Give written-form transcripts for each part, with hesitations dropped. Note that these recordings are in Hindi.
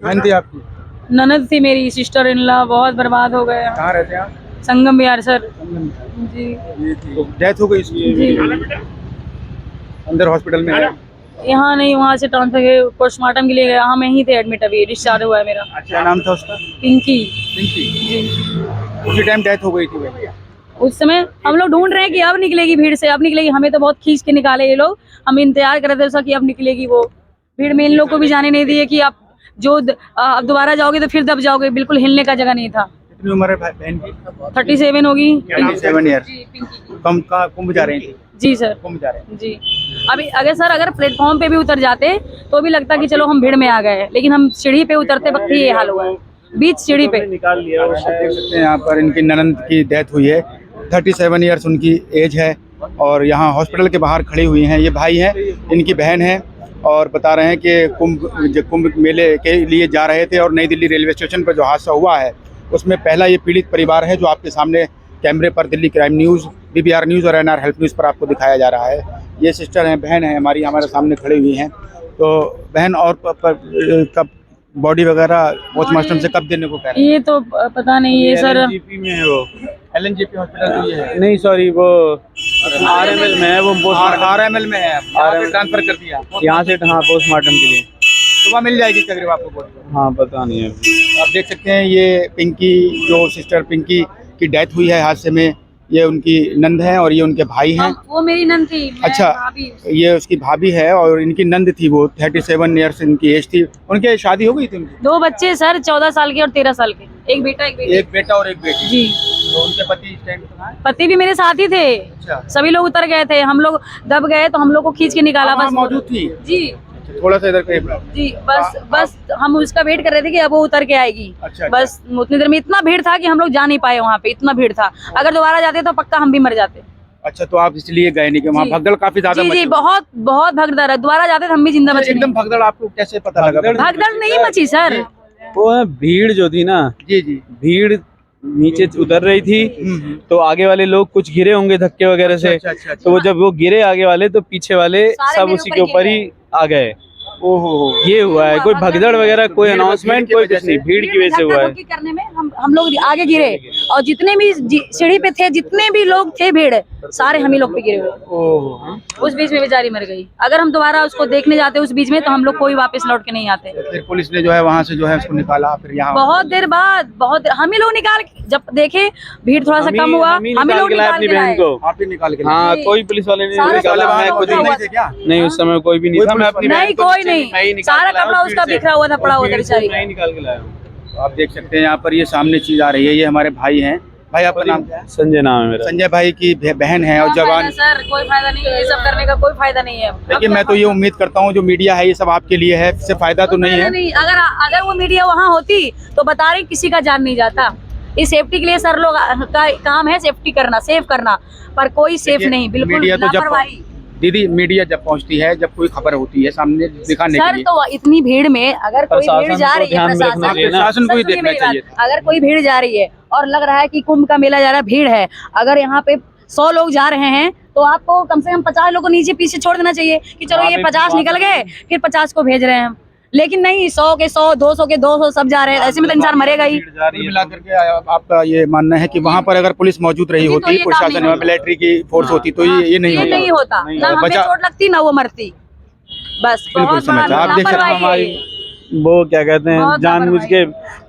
बहन थी आपकी? ननद थी मेरी, सिस्टर इन लॉ, बहुत बर्बाद हो गए। कहाँ रहते हैं आप? संगम बिहार सर जी। ये थी डेथ हो गई इसकी? जी अंदर हॉस्पिटल में है? यहाँ नहीं, वहाँ से ट्रांसफर पोस्टमार्टम के लिए गया। हम यहीं थे एडमिट, अभी डिस्चार्ज हुआ है मेरा। क्या नाम था उसका? पिंकी पिंकी। जी। उसी टाइम डेथ हो गई थी भैया? उस समय हम लोग ढूंढ रहे हैं कि अब निकलेगी भीड़ से, अब निकलेगी। हमें तो बहुत खींच के निकाले ये लोग, हम इंतजार कर रहे थे उसका कि अब निकलेगी वो भीड़ में। इन लोग को भी जाने नहीं दिए कि आप जो अब दोबारा जाओगे तो फिर दब जाओगे, बिल्कुल हिलने का जगह नहीं था। कितनी उम्र है बहन की? 37 होगी। 37 ईयर। जी, पिंकी की। कुंभ जा रही थी? जी सर। कुंभ जा रहे हैं। जी अभी अगर प्लेटफॉर्म पे भी उतर जाते तो भी लगता कि चलो हम भीड़ में आ गए, लेकिन हम सीढ़ी पे उतरते वक्त ही ये हाल हुआ है, बीच सीढ़ी पे। निकाल लिया। आप देख सकते हैं यहाँ पर इनकी ननंद की डेथ हुई है। 37 ईयर्स उनकी एज है और यहाँ हॉस्पिटल के बाहर खड़ी हुई हैं। ये भाई हैं, इनकी बहन है और बता रहे हैं कि कुंभ मेले के लिए जा रहे थे और नई दिल्ली रेलवे स्टेशन पर जो हादसा हुआ है उसमें पहला ये पीड़ित परिवार है जो आपके सामने कैमरे पर Delhi crime news, BBR news और NR हेल्प न्यूज़ पर आपको दिखाया जा रहा है। ये सिस्टर हैं, बहन है हमारी, हमारे सामने खड़ी हुई हैं। तो बहन और कब बॉडी वगैरह पोस्टमार्टम से कब देने को कह रहे हैं? ये तो पता नहीं है सर। LNGP में है वो। LNGP हॉस्पिटल तो ये है? नहीं सॉरी, वो RML में है। वो RML में है, ट्रांसफर कर दिया यहाँ से। हाँ, पोस्टमार्टम के लिए सुबह मिल जाएगी तकरीबन आपको बॉडी? हाँ, पता नहीं है। आप देख सकते हैं ये पिंकी, जो सिस्टर पिंकी की डेथ हुई है हादसे में, ये उनकी नंद है और ये उनके भाई हैं। वो मेरी नंद थी। अच्छा, ये उसकी भाभी है और इनकी नंद थी। वो 37 ईयर्स इनकी एज थी। उनके शादी हो गई थी उनकी? 2 बच्चे सर, 14 साल के और 13 साल के, एक बेटा एक बेटी। एक बेटा और एक बेटी। जी। तो उनके पति इस टाइम कहाँ हैं? पति भी मेरे साथ ही थे। अच्छा। सभी लोग उतर गए थे, हम लोग दब गए तो हम लोग को खींच के निकाला। वहाँ बस मौजूद थी? जी। थोड़ा सा इधर कहीं। जी बस हम उसका वेट कर रहे थे कि अब वो उतर के आएगी। अच्छा। बस उतनी देर में इतना भीड़ था कि हम लोग जा नहीं पाए, वहाँ पे इतना भीड़ था। अगर दोबारा जाते तो पक्का हम भी मर जाते। अच्छा, तो आप इसलिए गए नहीं कि वहाँ जी। भगदड़ काफी ज्यादा जी, बहुत बहुत भगदड़ है। दोबारा जाते तो हम भी जिंदा बचे। एकदम भगदड़ आपको कैसे पता लगा? भगदड़ नहीं मची सर। वो है भीड़ जो थी ना, जी जी। भीड़ नीचे उतर रही थी तो आगे वाले लोग कुछ गिरे होंगे धक्के वगैरह से। अच्छा। तो वो जब वो गिरे आगे वाले तो पीछे वाले सारे सब मेरे उसी ऊपर के ही ऊपर गिर ही आ गए। ओहो, ये हुआ है। कोई भगदड़ वगैरह, कोई भीड़ अनाउंसमेंट, की कोई वजह कुछ नहीं, से। भीड़ की वजह से हुआ है। धक्का-धक्की करने में हम लोग आगे गिरे और जितने भी सीढ़ी पे थे, जितने भी लोग थे भीड़, सारे हम ही लोग पे गिरे हुए। ओहो। उस बीच में बेचारी मर गई। अगर हम दोबारा उसको देखने जाते उस बीच में तो हम लोग कोई वापस लौट के नहीं आते। फिर पुलिस ने जो है वहाँ से जो है उसको निकाला, फिर यहाँ बहुत देर बाद हम ही लोग निकाल, जब देखे भीड़ थोड़ा सा कम हुआ, हम ही लोग निकाल अपनी के बहन लाए। को। आप ही निकाल के हाँ, जी। कोई पुलिस वाले नहीं सारा निकाला, सामान मैं तो खुद उठा ही। हुआ थे क्या? नहीं, उस समय कोई भी नहीं था। मैं अपनी बहन नहीं, को कोई नीचे मैं ही नहीं, निकाल सारा के लाया कपड़ा हूँ उसका भीड़ से। बिखरा हुआ था, पड़ा हुआ था बेचारी। मैं ही निकाल के लाया हूँ। आप देख सकते हैं यहाँ पर ये सामने चीज आ रही है। ये हमारे भाई हैं। भाई आपका नाम क्या है? संजय नाम है मेरा। संजय भाई की बहन है और जवान। सर कोई फायदा नहीं है, ये सब करने का कोई फायदा नहीं है। देखिए, मैं तो ये उम्मीद करता हूँ जो मीडिया है ये सब आपके लिए है, इससे फायदा तो नहीं है। नहीं, अगर वो मीडिया वहाँ होती तो बता रही किसी का जान नहीं जाता। इस सेफ्टी के लिए सर लोग का काम है सेफ्टी करना, सेफ करना, पर कोई सेफ नहीं, बिल्कुल मीडिया तो लापरवाही। दीदी, मीडिया जब पहुंचती है, जब कोई खबर होती है सामने दिखाने के सर लिए, तो इतनी भीड़ में अगर कोई भीड़ जा रही है, प्रशासन को ही सुनिए देखना मेरी बात, चाहिए था। अगर कोई भीड़ जा रही है और लग रहा है कि कुंभ का मेला जा रहा है, भीड़ है, अगर यहाँ पे 100 लोग जा रहे हैं तो आपको कम से कम 50 लोग को नीचे पीछे छोड़ देना चाहिए कि चलो ये 50 निकल गए, फिर 50 को भेज रहे हैं हम। लेकिन नहीं, 100 के 100, 200 के 200 सब जा रहे हैं। ऐसे में तो इंसान मरेगा ही। कुल मिला करके आपका ये मानना है कि वहाँ पर अगर पुलिस मौजूद रही होती, प्रशासन में मिलिट्री की फोर्स होती तो ये नहीं होता। ना हमें चोट लगती ना वो मरती। बस बहुत बड़ा आप देख सकते हैं लापरवाही है। वो क्या कहते हैं, बहुत जानबूझ के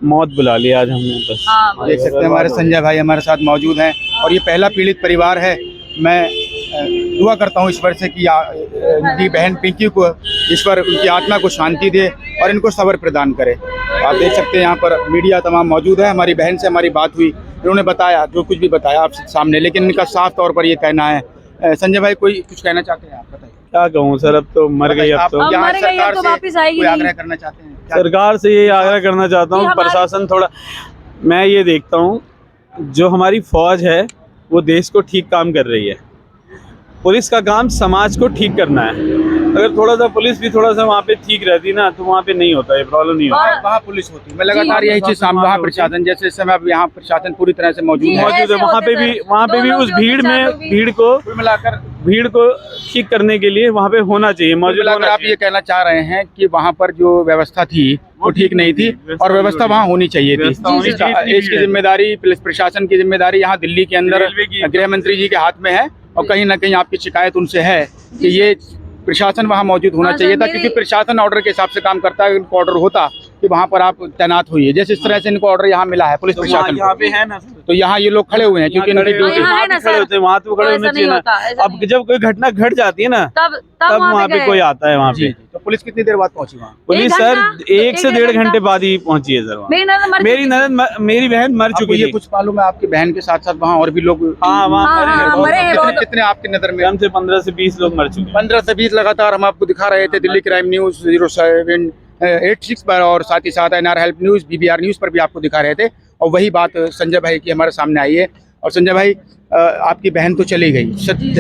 मौत बुला ली आज हमने। बस हाँ, देख सकते हैं हमारे संजय भाई हमारे साथ मौजूद हैं और ये पहला पीड़ित परिवार है। मैं दुआ करता हूँ ईश्वर से कि उनकी बहन पिंकी को ईश्वर उनकी आत्मा को शांति दे और इनको सब्र प्रदान करे। आप देख सकते हैं यहाँ पर मीडिया तमाम मौजूद है। हमारी बहन से हमारी बात हुई, इन्होंने बताया जो कुछ भी बताया आप सामने, लेकिन इनका साफ तौर पर ये कहना है। संजय भाई कोई कुछ कहना चाहते हैं? आप बताइए। क्या कहूँ सर, अब तो मर गई। अब तो यहाँ मर गई, अब सरकार तो से वापस आएगी कोई नहीं। आग्रह करना चाहते हैं? सरकार से ये आग्रह करना चाहता हूँ, प्रशासन थोड़ा, मैं ये देखता हूँ जो हमारी फौज है वो देश को ठीक काम कर रही है। पुलिस का काम समाज को ठीक करना है। अगर थोड़ा सा पुलिस भी थोड़ा सा वहाँ पे ठीक रहती ना तो वहाँ पे नहीं होता, ये प्रॉब्लम नहीं होता। वहाँ पुलिस होती, मैं लगातार यही चीज सामने, वहाँ प्रशासन जैसे इस समय अब यहाँ प्रशासन पूरी तरह से मौजूद है। वहाँ पे भी उस भीड़ को कुल मिलाकर भीड़ को ठीक करने के लिए वहाँ पे होना चाहिए, मौजूद होना आप ये चाहिए। कहना चाह रहे हैं कि वहाँ पर जो व्यवस्था थी वो ठीक नहीं थी और व्यवस्था वहाँ होनी चाहिए थी। इसकी जिम्मेदारी पुलिस प्रशासन की जिम्मेदारी यहाँ दिल्ली के अंदर गृह मंत्री जी के हाथ में है और कहीं ना कहीं आपकी शिकायत उनसे है कि ये प्रशासन वहाँ मौजूद होना चाहिए था, क्योंकि प्रशासन ऑर्डर के हिसाब से काम करता है। इनको ऑर्डर होता कि वहाँ पर आप तैनात हुई है, जैसे इस तरह से इनको ऑर्डर यहाँ मिला है पुलिस प्रशासन यहाँ पे है ना, तो यहाँ ये लोग खड़े हुए हैं क्योंकि इनकी ड्यूटी खड़े होते हैं, वहाँ तो खड़े होने चाहिए ना। अब जब कोई घटना घट जाती है ना तब वहाँ पे कोई आता है वहाँ पे। तो पुलिस कितनी देर बाद पहुंची वहाँ? पुलिस सर 1 से 1.5 घंटे बाद ही पहुंची है सर। मेरी बहन मर चुकी है। कुछ मालूम है आपकी बहन के साथ साथ वहाँ और भी लोग? हाँ वहाँ मरे हैं। कितने आपकी नजर में? कम से 15 से 20 लोग मर चुके हैं। 15 से 20 लगातार हम आपको दिखा रहे थे दिल्ली क्राइम न्यूज 0786 पर और साथ ही साथ NR help news, BBR news पर भी आपको दिखा रहे थे। और वही बात संजय भाई की हमारे सामने आई है। और संजय भाई, आपकी बहन तो चली गई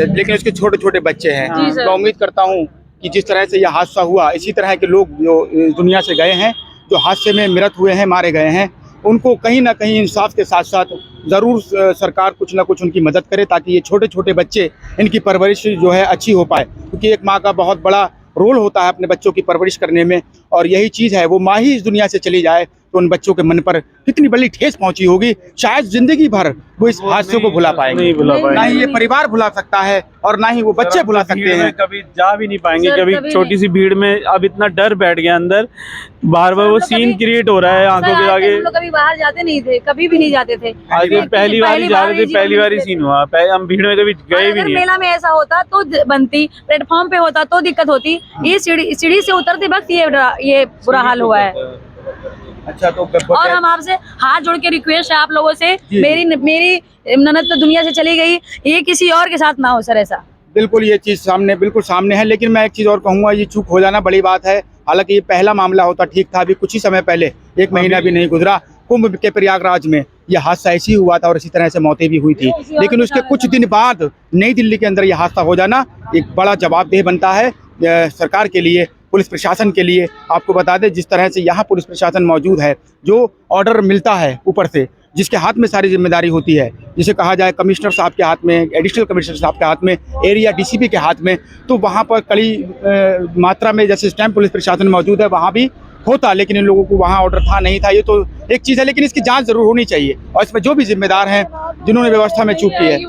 लेकिन उसके छोटे छोटे बच्चे हैं। मैं उम्मीद करता हूँ कि जिस तरह से यह हादसा हुआ, इसी तरह के लोग जो दुनिया से गए हैं, जो हादसे में मृत हुए हैं, मारे गए हैं, उनको कहीं ना कहीं इंसाफ के साथ साथ ज़रूर सरकार कुछ ना कुछ उनकी मदद करे, ताकि ये छोटे छोटे बच्चे, इनकी परवरिश जो है अच्छी हो पाए। क्योंकि एक माँ का बहुत बड़ा रोल होता है अपने बच्चों की परवरिश करने में, और यही चीज़ है, वो माँ ही इस दुनिया से चली जाए तो उन बच्चों के मन पर कितनी बड़ी ठेस पहुंची होगी। शायद जिंदगी भर वो इस हादसे को भुला पाएंगे, ना ही ये परिवार भुला सकता है और ना ही वो बच्चे भुला सकते हैं। कभी जा भी नहीं पाएंगे, कभी छोटी सी भीड़ में अब इतना डर बैठ गया अंदर, बार बार वो सीन क्रिएट हो रहा है आंखों के आगे। हम लोग कभी बाहर जाते नहीं थे, कभी भी नहीं जाते थे। आगे पहली बार ही जा रहे थे, पहली बार ही सीन हुआ। हम भीड़ में कभी गए भी नहीं। मेला में ऐसा होता तो बनती, प्लेटफॉर्म पे होता तो दिक्कत होती। ये सीढ़ी से उतरते वक्त ये बुरा हाल हुआ है। अच्छा, तो और हम आपसे हाथ जोड़ के रिक्वेस्ट है आप लोगों से, मेरी ननद तो दुनिया से चली गई, ये किसी और के साथ ना हो सर ऐसा। बिल्कुल ये चीज़ बिल्कुल सामने है। लेकिन मैं एक चीज़ और कहूँगा, ये चूक हो जाना बड़ी बात है। हालांकि ये पहला मामला होता ठीक था, अभी कुछ ही समय पहले, 1 महीना भी नहीं गुजरा, कुंभ के प्रयागराज में यह हादसा ऐसी हुआ था और इसी तरह से मौतें भी हुई थी। लेकिन उसके कुछ दिन बाद नई दिल्ली के अंदर यह हादसा हो जाना एक बड़ा जवाबदेह बनता है सरकार के लिए, पुलिस प्रशासन के लिए। आपको बता दें, जिस तरह से यहाँ पुलिस प्रशासन मौजूद है, जो ऑर्डर मिलता है ऊपर से, जिसके हाथ में सारी जिम्मेदारी होती है, जिसे कहा जाए कमिश्नर साहब के हाथ में, एडिशनल कमिश्नर साहब के हाथ में, एरिया DCP के हाथ में, तो वहाँ पर कड़ी मात्रा में जैसे स्टैम्प पुलिस प्रशासन मौजूद है, वहाँ भी होता। लेकिन इन लोगों को वहाँ ऑर्डर था नहीं था, ये तो एक चीज़ है। लेकिन इसकी जांच जरूर होनी चाहिए और इसमें जो भी जिम्मेदार हैं, जिन्होंने व्यवस्था में चूक की है,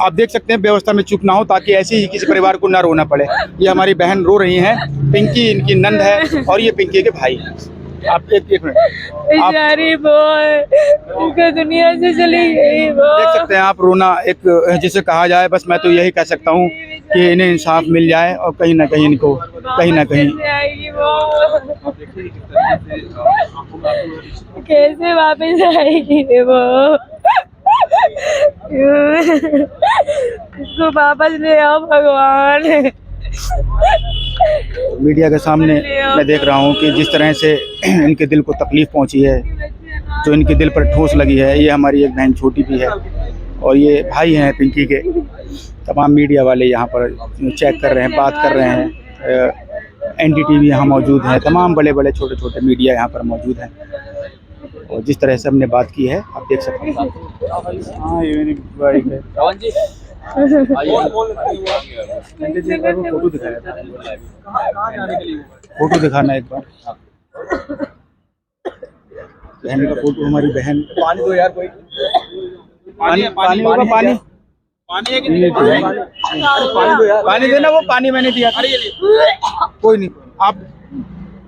आप देख सकते हैं व्यवस्था में चूक ना हो, ताकि ऐसे ही किसी परिवार को ना रोना पड़े। ये हमारी बहन रो रही हैं, पिंकी इनकी नंद है और ये पिंकी के भाई। आप एक मिनट, दुनिया से चली गई वो। देख सकते हैं आप रोना, एक जिसे कहा जाए, बस मैं तो यही कह सकता हूँ कि इन्हें इंसाफ मिल जाए और कहीं ना कहीं इनको कहीं ना कहीं कैसे वापस आएगी वो, इसको वापस ले आओ भगवान। मीडिया के सामने मैं देख रहा हूँ कि जिस तरह से इनके दिल को तकलीफ पहुँची है, जो इनके दिल पर ठोस लगी है। ये हमारी एक बहन छोटी भी है और ये भाई हैं पिंकी के। तमाम मीडिया वाले यहाँ पर चेक कर रहे हैं, बात कर रहे हैं। NDTV यहाँ मौजूद है, तमाम बड़े बड़े छोटे छोटे मीडिया यहाँ पर मौजूद हैं। और जिस तरह से हमने बात की है, आप देख सकते हैं। हाँ, ये मेरी वाइफ है। फोटो दिखाया था, फोटो दिखाना एक बार। बहन का फोटो, हमारी बहन। पानी दो यार, कोई पानी होगा, पानी पानी देना, वो पानी मैंने दिया। कोई नहीं, आप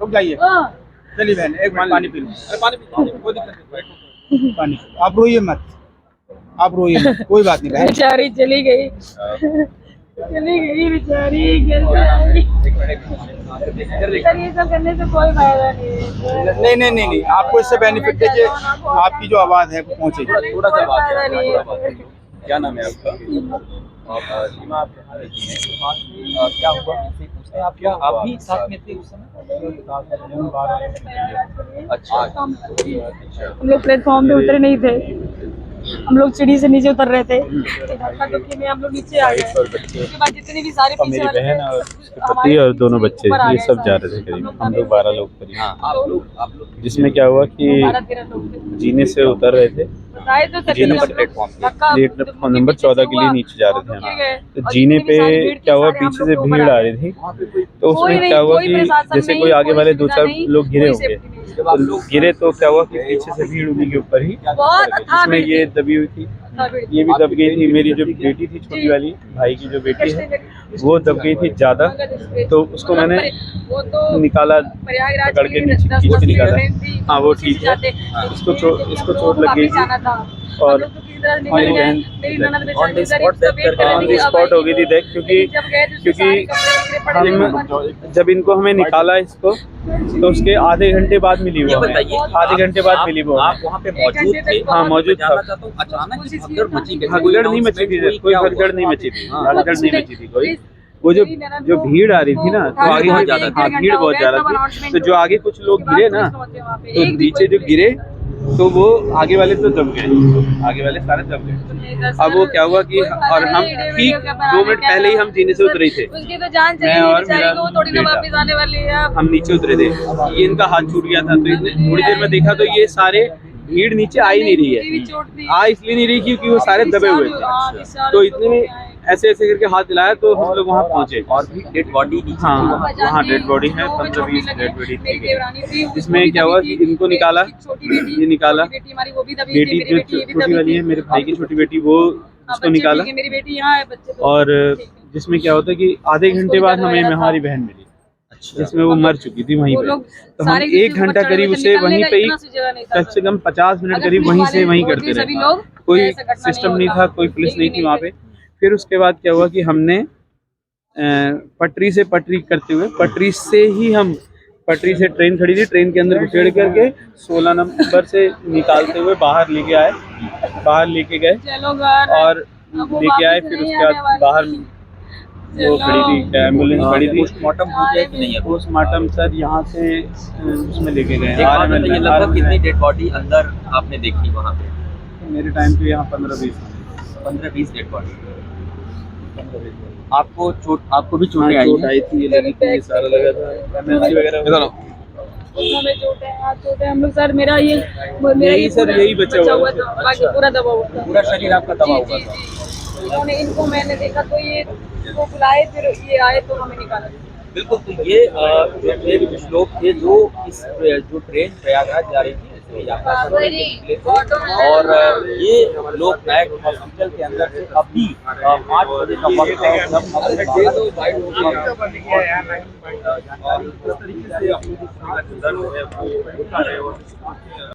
रुक जाइए। चलिए बहन, एक मिनट पानी पी लो। पानी, आप रोइए मत, आप रोइए मत, कोई बात नहीं बहन। बेचारी चली गई, चली गई बेचारी। ये सब करने से कोई फायदा नहीं। नहीं, आपको इससे बेनिफिट है कि आपकी जो आवाज़ है वो पहुँचेगी। थोड़ा सा बात। क्या नाम है आपका? क्या हुआ आप क्या आप भी साथ में थे उस समय? अच्छा, हम लोग प्लेटफॉर्म पे उतरे नहीं थे, हम लोग सीढ़ी से नीचे उतर रहे थे। हम लोग नीचे आ गए। उसके बाद जितने भी सारे मेरी बहन और उसके पति और दोनों बच्चे, ये सब जा रहे थे करीब, हम लोग 12 लोग करीब। आप लोग जिसमें क्या हुआ कि 12-13 लोग जीने से उतर रहे थे, जीने से प्लेटफॉर्म नंबर 14 के लिए नीचे जा रहे थे। तो जीने पे क्या हुआ, पीछे से भीड़ आ रही थी तो कोई उसमें नहीं, क्या हुआ कोई कि प्रशासन जैसे नहीं, कोई आगे कोई वाले दो सुविधा चार नहीं, लोग गिरे कोई होंगे, सेफ्टी नहीं। तो गिरे तो क्या हुआ कि पीछे से भीड़ उन्हीं के ऊपर ही बहुत था इसमें भीड़ ये थी। दबी हुई थी, था भीड़ थी। ये भी दब गई थी। मेरी जो बेटी थी छोटी वाली, भाई की जो बेटी है, वो दब गई थी ज़्यादा, तो उसको मैंने वो तो निकाला, प्रयागराज पकड़ के के लिए नीचे 10 खींच के निकाला। ट्रेन थी, तो हाँ वो उसी ठीक से है, जाते। इसको हम लोगों चोट को लग गई वापस थी जाना था। और हम लोग तो किसी तरह निकल मेरी गए। बहन मेरी ननद बेचारी On the उधर ही spot death वेट कर करके रही थी, ऑन द अब स्पॉट आई। हो गई थी डेथ, क्योंकि लेकिन जब गए तो सारे कपड़े वपड़े पड़े हुए थे। हम जब इनको हमें निकाला इसको, तो उसके आधे घंटे बाद मिली ये वो हमें, बताइए, आधे घंटे बाद मिली वो आप हमें। वहाँ पे मौजूद थे? हाँ, मौजूद मैं जानना था। चाहता हूँ, अचानक ही भगदड़ मची कैसे? भगदड़ नहीं मची थी, कोई कोई क्या हुआ? भगदड़ नहीं मची थी, हाँ। भगदड़ नहीं मची थी कोई। वो जो भीड़ आ रही थी ना, तो आगे बहुत ज्यादा हाँ भीड़ बहुत ज्यादा थी, तो जो आगे कुछ लोग गिरे ना, तो नीचे जो गिरे तो वो आगे वाले तो दब गए, आगे वाले सारे दब गए। अब वो क्या हुआ कि और हम ठीक 2 मिनट पहले ही हम जीने से उतरे थे, उसकी तो जान चली मैं गई और बेचारी मेरा को, थोड़ी ना बेटा। वापस आने वाली है अब। हम नीचे उतरे थे, ये इनका हाथ छूट गया था, तो इतने थोड़ी देर में देखा तो ये सारे भीड़ नीचे आ ही नहीं रही है, आ इसलिए नहीं रही क्योंकि वो सारे दबे हुए थे। तो इतने में ऐसे ऐसे करके हाथ दिलाया तो हम लोग वहाँ पहुँचे। और भी डेड बॉडी नीचे हाँ, थी। वहाँ डेड बॉडी है, 15-20 डेड बॉडी थी। इसमें क्या हुआ कि इनको निकाला, ये निकाला, बेटी जो छोटी वाली है, मेरे भाई की छोटी बेटी, वो उसको निकाला। मेरी बेटी यहाँ है, बच्चे तो और जिसमें क्या होता है कि आधे घंटे बाद हमें हमारी बहन मिली, जिसमें वो मर चुकी थी वहीं वो पे। लोग तो हम सारे 1 घंटा करीब उसे वहीं पे ही, कम से कम 50 मिनट करीब वहीं से वहीं करते रहे। कोई सिस्टम नहीं था, कोई पुलिस नहीं थी वहाँ पे। फिर उसके बाद क्या हुआ कि हमने पटरी से पटरी करते हुए, पटरी से ही हम, पटरी से ट्रेन खड़ी थी, ट्रेन के अंदर घुसेड़ करके 16 नंबर से निकालते हुए बाहर लेके आए, बाहर लेके गए और लेके आए। फिर उसके बाद बाहर वो खड़ी थी, एम्बुलेंस खड़ी थी। पोस्टमार्टम हो गया कि नहीं है? पोस्टमार्टम सर यहाँ से उसमें लेके गए। एक बात बताइए, लगभग कितनी डेड बॉडी अंदर आपने देखी वहाँ पे? मेरे टाइम पे यहाँ 15-20 15-20 डेड बॉडी। आपको भी चोटें आई चोट हैं? आई थी, ये लगी थी, ये सारा लगा था, एमएलसी वगैरह। हमें चोट है, हाथ चोट है। हम लोग सर मेरा ये सर, पूरा यही बचा हुआ था। बाकी पूरा दबा हुआ था। पूरा शरीर आपका दबा हुआ जी, था? जी। इन्होंने, इनको मैंने देखा तो ये वो बुलाए, फिर ये आए तो हमें निकाला। बिल्कुल। तो ये जो थे कुछ लोग थे जो जो ट्रेन प्रयागराज जा रही थी उसमें यात्रा कर रहे थे, और ये लोग नायक हॉस्पिटल के अंदर से अभी 5 बजे का वक्त है, जब हम